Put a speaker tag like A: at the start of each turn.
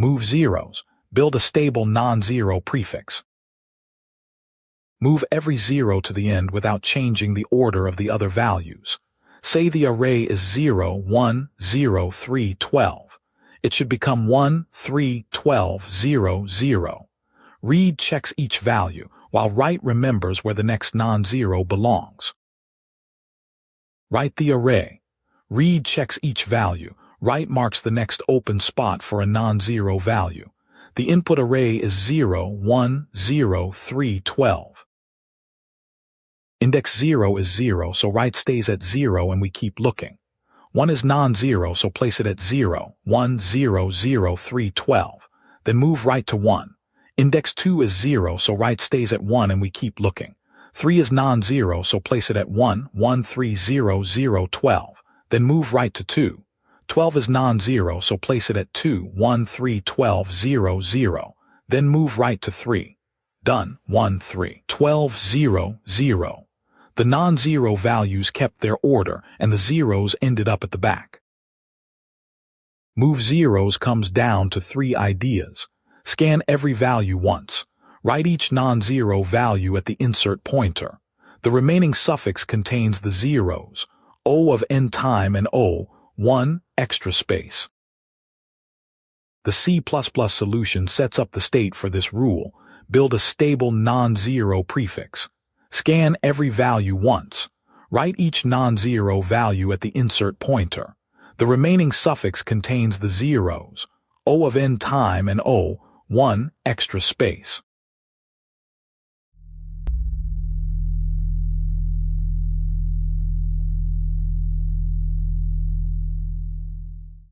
A: Move zeros. Build a stable non-zero prefix. Move every zero to the end without changing the order of the other values. Say the array is 0, 1, 0, 3, 12. It should become 1, 3, 12, 0, 0. Read checks each value, while write remembers where the next non-zero belongs. Write the array. Read checks each value. Write marks the next open spot for a non-zero value. The input array is 0, 1, 0, 3, 12. Index 0 is 0, so write stays at 0 and we keep looking. 1 is non-zero, so place it at 0, 1, 0, 0, 3, 12. Then move right to 1. Index 2 is 0, so write stays at 1 and we keep looking. 3 is non-zero, so place it at 1, 1, 3, 0, 0, 12. Then move right to 2. 12 is non-zero, so place it at 2, 1, 3, 12, 0, 0. Then move right to 3. Done. 1, 3, 12, 0, 0. The non-zero values kept their order, and the zeros ended up at the back. Move zeros comes down to 3 ideas. Scan every value once. Write each non-zero value at the insert pointer. The remaining suffix contains the zeros, O of n time and O, 1, extra space. The C++ solution sets up the state for this rule. Build a stable non-zero prefix. Scan every value once. Write each non-zero value at the insert pointer. The remaining suffix contains the zeros, O of n time and O, 1, extra space.